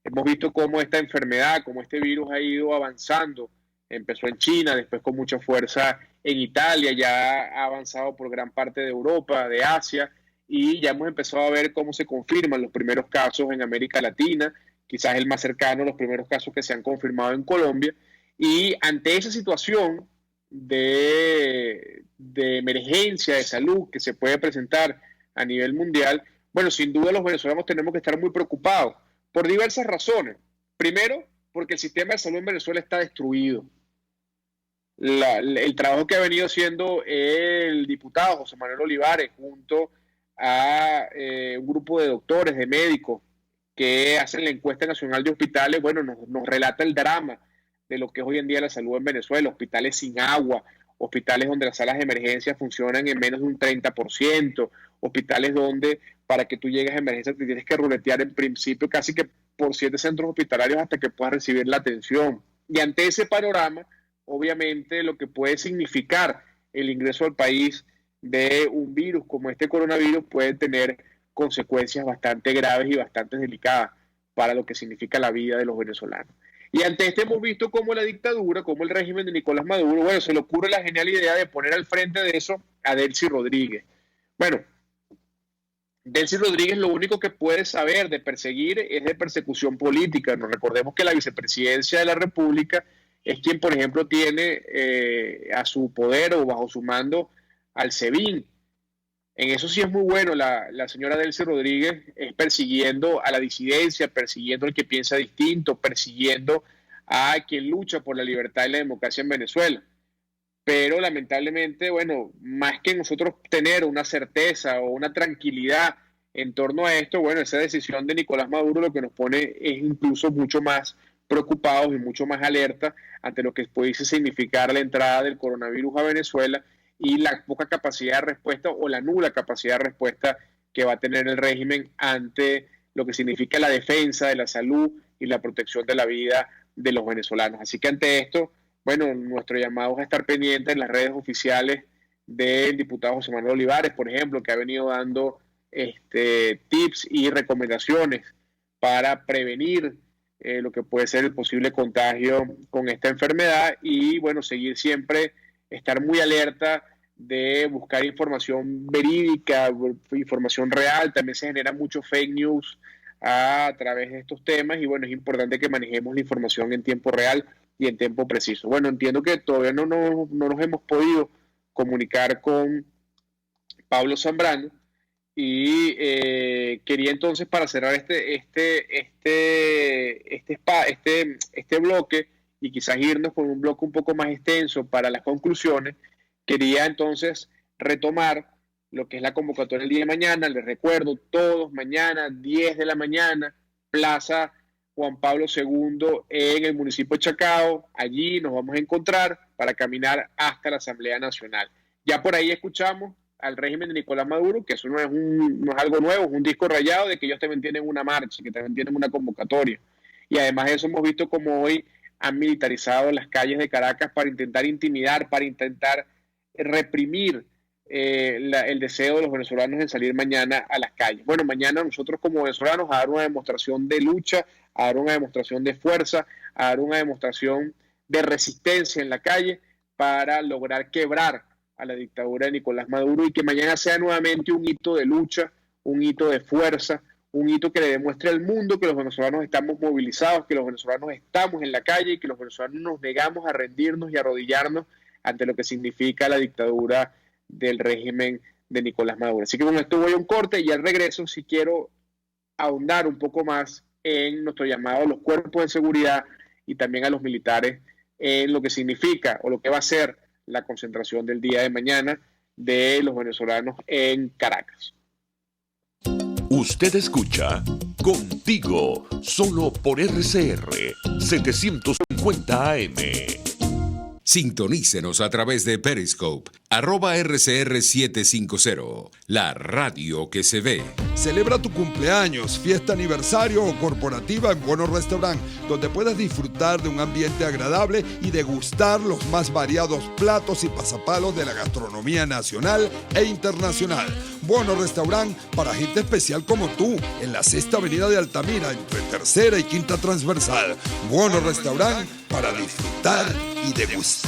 Hemos visto cómo esta enfermedad, cómo este virus ha ido avanzando. Empezó en China, después con mucha fuerza en Italia, ya ha avanzado por gran parte de Europa, de Asia, y ya hemos empezado a ver cómo se confirman los primeros casos en América Latina, quizás el más cercano, los primeros casos que se han confirmado en Colombia. Y ante esa situación de emergencia de salud que se puede presentar a nivel mundial, bueno, sin duda los venezolanos tenemos que estar muy preocupados por diversas razones. Primero, porque el sistema de salud en Venezuela está destruido. El trabajo que ha venido haciendo el diputado José Manuel Olivares junto a un grupo de doctores, de médicos que hacen la encuesta nacional de hospitales, bueno, nos relata el drama de lo que es hoy en día la salud en Venezuela. Hospitales sin agua, hospitales donde las salas de emergencia funcionan en menos de un 30%, hospitales donde para que tú llegues a emergencia te tienes que ruletear en principio casi que por 7 centros hospitalarios hasta que puedas recibir la atención. Y ante ese panorama, obviamente lo que puede significar el ingreso al país de un virus como este coronavirus puede tener consecuencias bastante graves y bastante delicadas para lo que significa la vida de los venezolanos. Y ante esto hemos visto cómo la dictadura, cómo el régimen de Nicolás Maduro, bueno, se le ocurre la genial idea de poner al frente de eso a Delcy Rodríguez. Bueno, Delcy Rodríguez lo único que puede saber de perseguir es de persecución política. Nos recordemos que la vicepresidencia de la República es quien, por ejemplo, tiene a su poder o bajo su mando al SEBIN. En eso sí es muy bueno la señora Delcy Rodríguez, es persiguiendo a la disidencia, persiguiendo al que piensa distinto, persiguiendo a quien lucha por la libertad y la democracia en Venezuela. Pero lamentablemente, bueno, más que nosotros tener una certeza o una tranquilidad en torno a esto, bueno, esa decisión de Nicolás Maduro lo que nos pone es incluso mucho más preocupados y mucho más alerta ante lo que pudiese significar la entrada del coronavirus a Venezuela y la poca capacidad de respuesta o la nula capacidad de respuesta que va a tener el régimen ante lo que significa la defensa de la salud y la protección de la vida de los venezolanos. Así que ante esto, bueno, nuestro llamado es a estar pendiente en las redes oficiales del diputado José Manuel Olivares, por ejemplo, que ha venido dando tips y recomendaciones para prevenir lo que puede ser el posible contagio con esta enfermedad y, bueno, seguir siempre, estar muy alerta de buscar información verídica, información real. También se genera mucho fake news a través de estos temas y, bueno, es importante que manejemos la información en tiempo real y en tiempo preciso. Bueno, entiendo que todavía no nos hemos podido comunicar con Pablo Zambrano y quería entonces, para cerrar este bloque y quizás irnos con un bloque un poco más extenso para las conclusiones, quería entonces retomar lo que es la convocatoria el día de mañana. Les recuerdo, todos mañana, 10 de la mañana, Plaza Juan Pablo II en el municipio de Chacao. Allí nos vamos a encontrar para caminar hasta la Asamblea Nacional. Ya por ahí escuchamos al régimen de Nicolás Maduro, que eso no es algo nuevo, es un disco rayado de que ellos también tienen una marcha, que también tienen una convocatoria. Y además de eso hemos visto como hoy han militarizado las calles de Caracas para intentar intimidar, para intentar reprimir el deseo de los venezolanos de salir mañana a las calles. Bueno, mañana nosotros como venezolanos a dar una demostración de lucha, a dar una demostración de fuerza, a dar una demostración de resistencia en la calle para lograr quebrar a la dictadura de Nicolás Maduro y que mañana sea nuevamente un hito de lucha, un hito de fuerza, un hito que le demuestre al mundo que los venezolanos estamos movilizados, que los venezolanos estamos en la calle y que los venezolanos nos negamos a rendirnos y a arrodillarnos ante lo que significa la dictadura del régimen de Nicolás Maduro. Así que con esto voy a un corte y al regreso sí quiero ahondar un poco más en nuestro llamado a los cuerpos de seguridad y también a los militares en lo que significa o lo que va a ser la concentración del día de mañana de los venezolanos en Caracas. Usted escucha Contigo, solo por RCR 750 AM. Sintonícenos a través de Periscope, @RCR750, la radio que se ve. Celebra tu cumpleaños, fiesta aniversario o corporativa en Bueno Restaurant, donde puedas disfrutar de un ambiente agradable y degustar los más variados platos y pasapalos de la gastronomía nacional e internacional. Bueno Restaurant para gente especial como tú, en la 6ª Avenida de Altamira, entre 3ª y 5ª Transversal. Bueno Restaurant para disfrutar y degustar.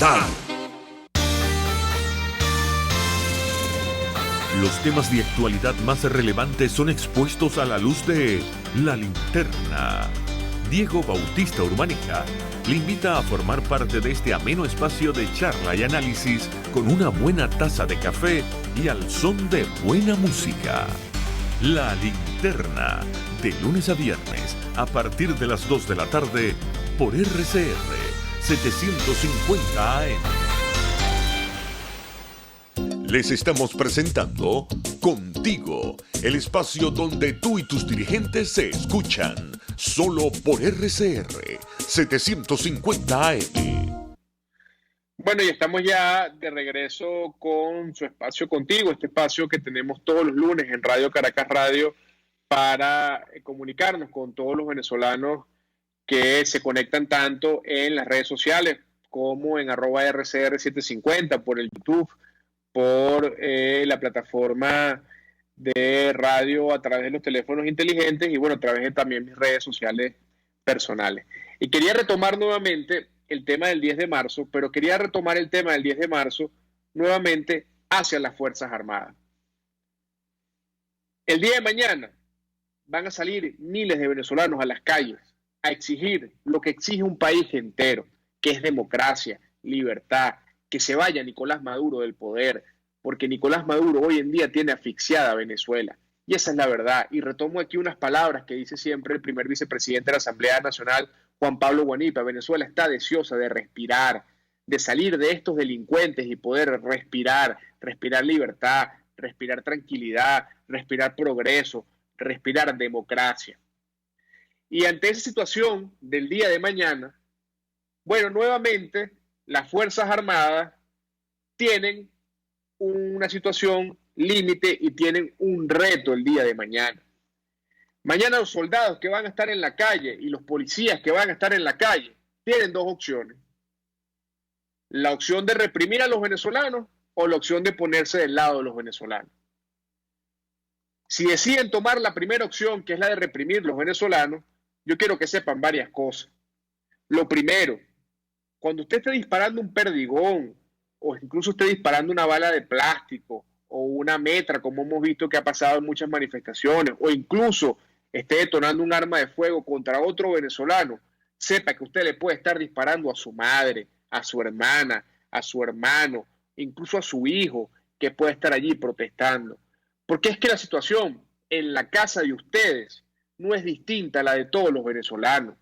Los temas de actualidad más relevantes son expuestos a la luz de La Linterna. Diego Bautista Urmanica le invita a formar parte de este ameno espacio de charla y análisis con una buena taza de café y al son de buena música. La Linterna, de lunes a viernes, a partir de las 2 de la tarde, por RCR 750 AM. Les estamos presentando Contigo, el espacio donde tú y tus dirigentes se escuchan, solo por RCR 750 AM. Bueno, y estamos ya de regreso con su espacio Contigo, este espacio que tenemos todos los lunes en Radio Caracas Radio para comunicarnos con todos los venezolanos que se conectan tanto en las redes sociales como en @RCR750, por el YouTube, por la plataforma de radio a través de los teléfonos inteligentes y bueno, a través de también mis redes sociales personales. Y quería retomar nuevamente el tema del 10 de marzo, pero quería retomar el tema del 10 de marzo nuevamente hacia las Fuerzas Armadas. El día de mañana van a salir miles de venezolanos a las calles a exigir lo que exige un país entero, que es democracia, libertad, que se vaya Nicolás Maduro del poder, porque Nicolás Maduro hoy en día tiene asfixiada a Venezuela. Y esa es la verdad. Y retomo aquí unas palabras que dice siempre el primer vicepresidente de la Asamblea Nacional, Juan Pablo Guanipa. Venezuela está deseosa de respirar, de salir de estos delincuentes y poder respirar libertad, respirar tranquilidad, respirar progreso, respirar democracia. Y ante esa situación del día de mañana, bueno, nuevamente las Fuerzas Armadas tienen una situación límite y tienen un reto el día de mañana. Mañana los soldados que van a estar en la calle y los policías que van a estar en la calle tienen dos opciones. La opción de reprimir a los venezolanos o la opción de ponerse del lado de los venezolanos. Si deciden tomar la primera opción, que es la de reprimir a los venezolanos, yo quiero que sepan varias cosas. Lo primero, cuando usted esté disparando un perdigón o incluso esté disparando una bala de plástico o una metra, como hemos visto que ha pasado en muchas manifestaciones, o incluso esté detonando un arma de fuego contra otro venezolano, sepa que usted le puede estar disparando a su madre, a su hermana, a su hermano, incluso a su hijo, que puede estar allí protestando. Porque es que la situación en la casa de ustedes no es distinta a la de todos los venezolanos.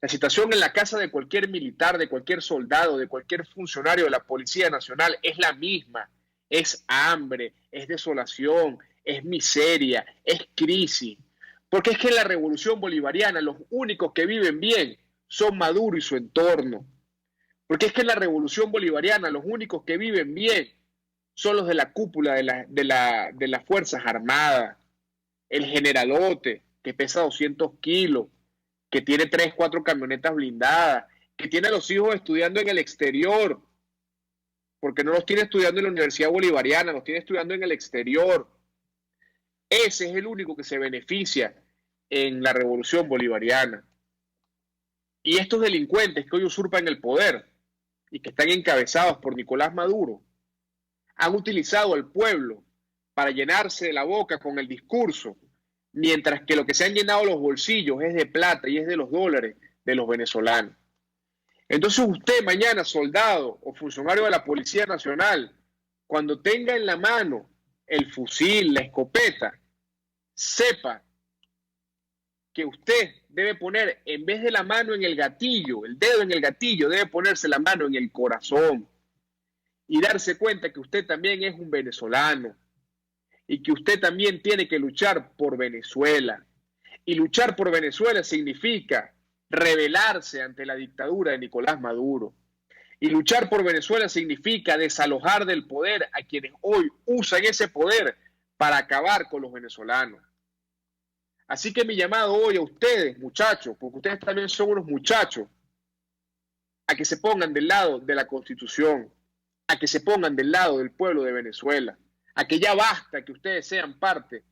La situación en la casa de cualquier militar, de cualquier soldado, de cualquier funcionario de la Policía Nacional es la misma. Es hambre, es desolación, es miseria, es crisis. Porque es que en la revolución bolivariana los únicos que viven bien son Maduro y su entorno. Porque es que en la revolución bolivariana los únicos que viven bien son los de la cúpula de las Fuerzas Armadas. El generalote, que pesa 200 kilos, que tiene 3, 4 camionetas blindadas, que tiene a los hijos estudiando en el exterior, porque no los tiene estudiando en la Universidad Bolivariana, los tiene estudiando en el exterior. Ese es el único que se beneficia en la revolución bolivariana. Y estos delincuentes que hoy usurpan el poder y que están encabezados por Nicolás Maduro, han utilizado al pueblo para llenarse la boca con el discurso, mientras que lo que se han llenado los bolsillos es de plata y es de los dólares de los venezolanos. Entonces usted mañana, soldado o funcionario de la Policía Nacional, cuando tenga en la mano el fusil, la escopeta, sepa que usted debe poner, en vez de la mano en el gatillo, el dedo en el gatillo, debe ponerse la mano en el corazón y darse cuenta que usted también es un venezolano y que usted también tiene que luchar por Venezuela. Y luchar por Venezuela significa rebelarse ante la dictadura de Nicolás Maduro. Y luchar por Venezuela significa desalojar del poder a quienes hoy usan ese poder para acabar con los venezolanos. Así que mi llamado hoy a ustedes, muchachos, porque ustedes también son unos muchachos, a que se pongan del lado de la Constitución, a que se pongan del lado del pueblo de Venezuela, a que ya basta que ustedes sean parte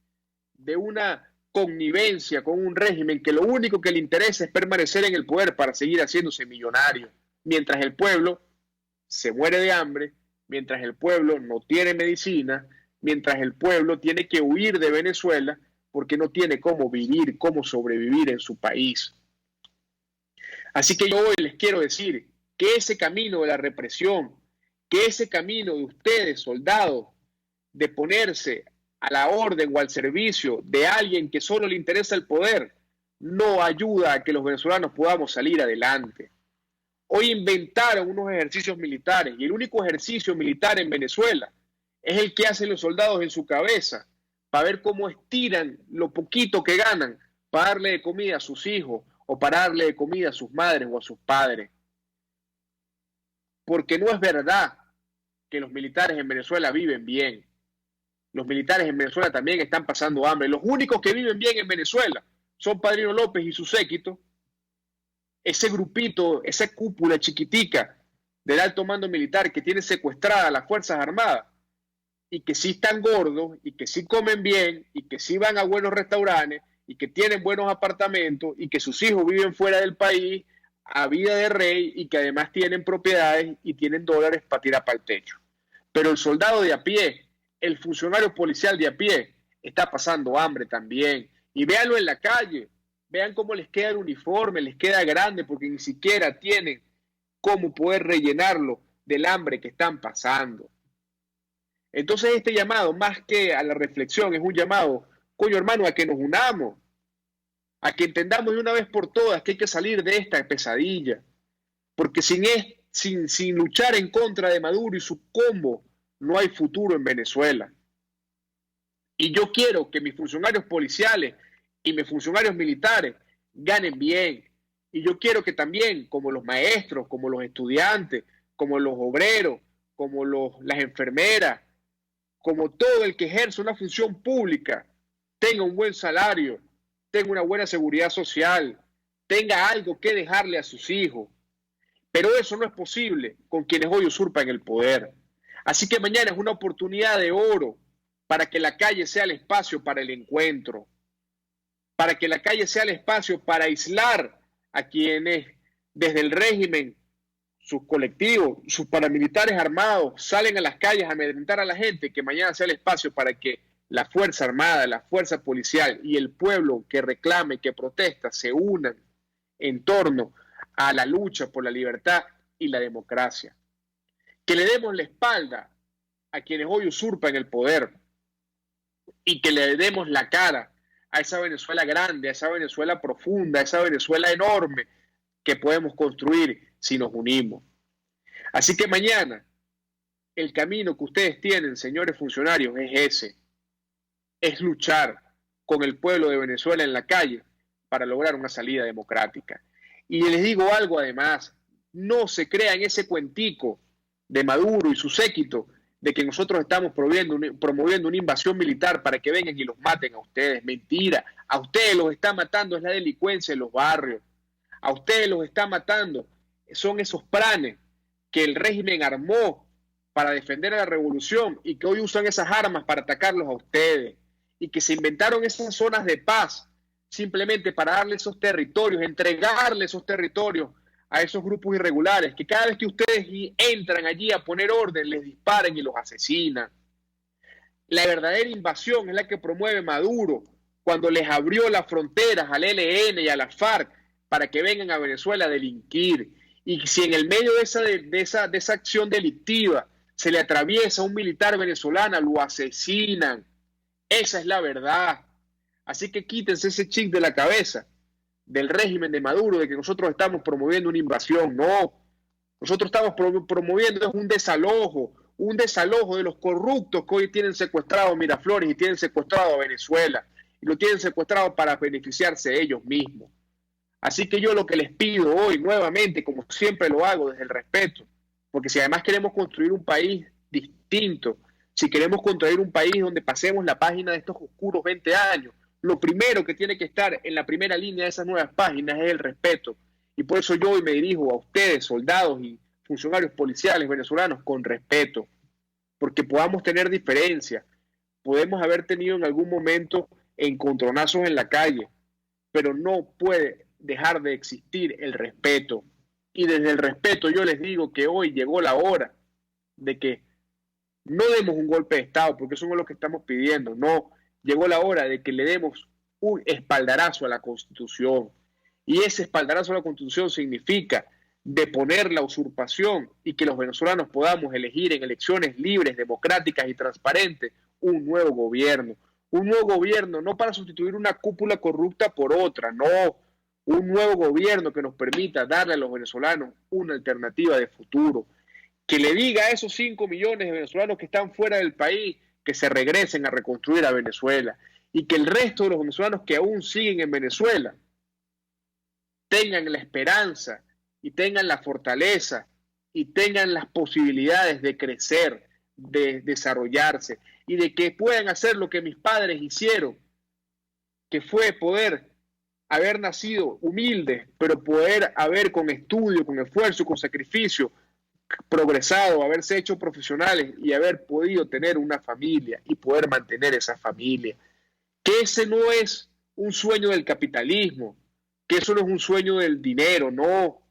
de una connivencia con un régimen que lo único que le interesa es permanecer en el poder para seguir haciéndose millonario, mientras el pueblo se muere de hambre, mientras el pueblo no tiene medicina, mientras el pueblo tiene que huir de Venezuela porque no tiene cómo vivir, cómo sobrevivir en su país. Así que yo hoy les quiero decir que ese camino de la represión, que ese camino de ustedes, soldados, de ponerse a la orden o al servicio de alguien que solo le interesa el poder, no ayuda a que los venezolanos podamos salir adelante. Hoy inventaron unos ejercicios militares y el único ejercicio militar en Venezuela es el que hacen los soldados en su cabeza para ver cómo estiran lo poquito que ganan para darle de comida a sus hijos o para darle de comida a sus madres o a sus padres. Porque no es verdad que los militares en Venezuela viven bien. Los militares en Venezuela también están pasando hambre. Los únicos que viven bien en Venezuela son Padrino López y su séquito. Ese grupito, esa cúpula chiquitica del alto mando militar que tiene secuestrada a las Fuerzas Armadas, y que sí están gordos y que sí comen bien y que sí van a buenos restaurantes y que tienen buenos apartamentos y que sus hijos viven fuera del país a vida de rey y que además tienen propiedades y tienen dólares para tirar para el techo. Pero el soldado de a pie, el funcionario policial de a pie, está pasando hambre también. Y véanlo en la calle, vean cómo les queda el uniforme, les queda grande porque ni siquiera tienen cómo poder rellenarlo del hambre que están pasando. Entonces este llamado, más que a la reflexión, es un llamado, coño hermano, a que nos unamos, a que entendamos de una vez por todas que hay que salir de esta pesadilla, porque sin luchar en contra de Maduro y su combo, no hay futuro en Venezuela. Y yo quiero que mis funcionarios policiales y mis funcionarios militares ganen bien. Y yo quiero que también, como los maestros, como los estudiantes, como los obreros, como las enfermeras, como todo el que ejerce una función pública, tenga un buen salario, tenga una buena seguridad social, tenga algo que dejarle a sus hijos. Pero eso no es posible con quienes hoy usurpan el poder. Así que mañana es una oportunidad de oro para que la calle sea el espacio para el encuentro, para que la calle sea el espacio para aislar a quienes desde el régimen, sus colectivos, sus paramilitares armados salen a las calles a amedrentar a la gente, que mañana sea el espacio para que la Fuerza Armada, la Fuerza Policial y el pueblo que reclame, que protesta, se unan en torno a la lucha por la libertad y la democracia. Que le demos la espalda a quienes hoy usurpan el poder y que le demos la cara a esa Venezuela grande, a esa Venezuela profunda, a esa Venezuela enorme que podemos construir si nos unimos. Así que mañana el camino que ustedes tienen, señores funcionarios, es ese. Es luchar con el pueblo de Venezuela en la calle para lograr una salida democrática. Y les digo algo además, no se crean ese cuentico de Maduro y su séquito de que nosotros estamos promoviendo una invasión militar para que vengan y los maten a ustedes. Mentira, a ustedes los está matando es la delincuencia en los barrios, a ustedes los está matando son esos planes que el régimen armó para defender a la revolución y que hoy usan esas armas para atacarlos a ustedes, y que se inventaron esas zonas de paz simplemente para darle esos territorios, entregarle esos territorios a esos grupos irregulares, que cada vez que ustedes entran allí a poner orden, les disparen y los asesinan. La verdadera invasión es la que promueve Maduro cuando les abrió las fronteras al ELN y a la FARC para que vengan a Venezuela a delinquir. Y si en el medio de esa acción delictiva se le atraviesa un militar venezolano, lo asesinan. Esa es la verdad. Así que quítense ese chip de la cabeza del régimen de Maduro de que nosotros estamos promoviendo una invasión. No, nosotros estamos promoviendo un desalojo de los corruptos que hoy tienen secuestrado a Miraflores y tienen secuestrado a Venezuela, y lo tienen secuestrado para beneficiarse ellos mismos. Así que yo lo que les pido hoy nuevamente, como siempre lo hago desde el respeto, porque si además queremos construir un país distinto, si queremos construir un país donde pasemos la página de estos oscuros 20 años, lo primero que tiene que estar en la primera línea de esas nuevas páginas es el respeto. Y por eso yo hoy me dirijo a ustedes, soldados y funcionarios policiales venezolanos, con respeto, porque podamos tener diferencias, podemos haber tenido en algún momento encontronazos en la calle, pero no puede dejar de existir el respeto. Y desde el respeto yo les digo que hoy llegó la hora de que no demos un golpe de Estado, porque eso no es lo que estamos pidiendo. No, llegó la hora de que le demos un espaldarazo a la Constitución. Y ese espaldarazo a la Constitución significa deponer la usurpación y que los venezolanos podamos elegir en elecciones libres, democráticas y transparentes un nuevo gobierno. Un nuevo gobierno no para sustituir una cúpula corrupta por otra, no. Un nuevo gobierno que nos permita darle a los venezolanos una alternativa de futuro. Que le diga a esos 5 millones de venezolanos que están fuera del país que se regresen a reconstruir a Venezuela. Y que el resto de los venezolanos que aún siguen en Venezuela tengan la esperanza y tengan la fortaleza y tengan las posibilidades de crecer, de desarrollarse y de que puedan hacer lo que mis padres hicieron, que fue poder haber nacido humildes, pero poder haber con estudio, con esfuerzo y con sacrificio progresado, haberse hecho profesionales y haber podido tener una familia y poder mantener esa familia. Que ese no es un sueño del capitalismo, que eso no es un sueño del dinero, no.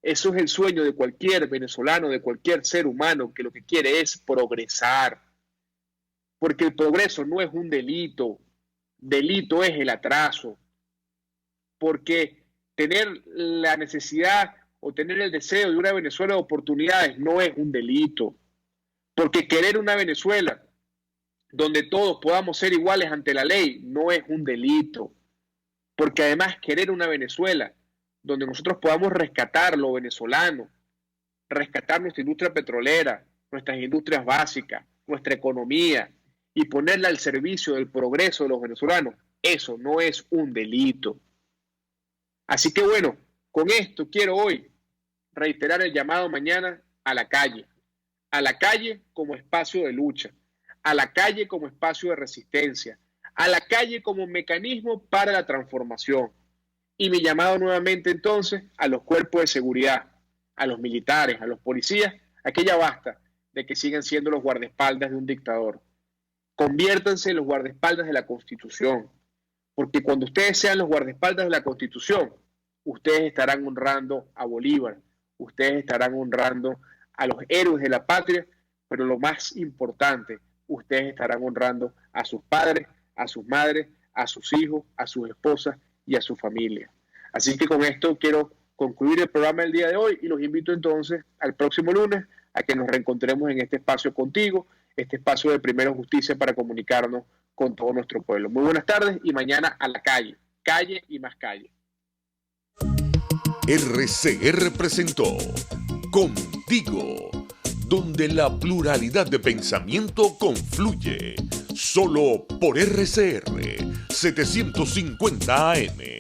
Eso es el sueño de cualquier venezolano, de cualquier ser humano que lo que quiere es progresar. Porque el progreso no es un delito, delito es el atraso. Porque tener la necesidad o tener el deseo de una Venezuela de oportunidades no es un delito. Porque querer una Venezuela donde todos podamos ser iguales ante la ley no es un delito. Porque además querer una Venezuela donde nosotros podamos rescatar lo venezolano, rescatar nuestra industria petrolera, nuestras industrias básicas, nuestra economía y ponerla al servicio del progreso de los venezolanos, eso no es un delito. Así que bueno, con esto quiero hoy reiterar el llamado mañana a la calle como espacio de lucha, a la calle como espacio de resistencia, a la calle como mecanismo para la transformación. Y mi llamado nuevamente entonces a los cuerpos de seguridad, a los militares, a los policías, a que ya basta de que sigan siendo los guardaespaldas de un dictador. Conviértanse en los guardaespaldas de la Constitución, porque cuando ustedes sean los guardaespaldas de la Constitución, ustedes estarán honrando a Bolívar, ustedes estarán honrando a los héroes de la patria, pero lo más importante, ustedes estarán honrando a sus padres, a sus madres, a sus hijos, a sus esposas y a su familia. Así que con esto quiero concluir el programa del día de hoy y los invito entonces al próximo lunes a que nos reencontremos en este espacio contigo, este espacio de Primero Justicia para comunicarnos con todo nuestro pueblo. Muy buenas tardes y mañana a la calle, calle y más calle. RCR presentó Contigo, donde la pluralidad de pensamiento confluye, solo por RCR 750 AM.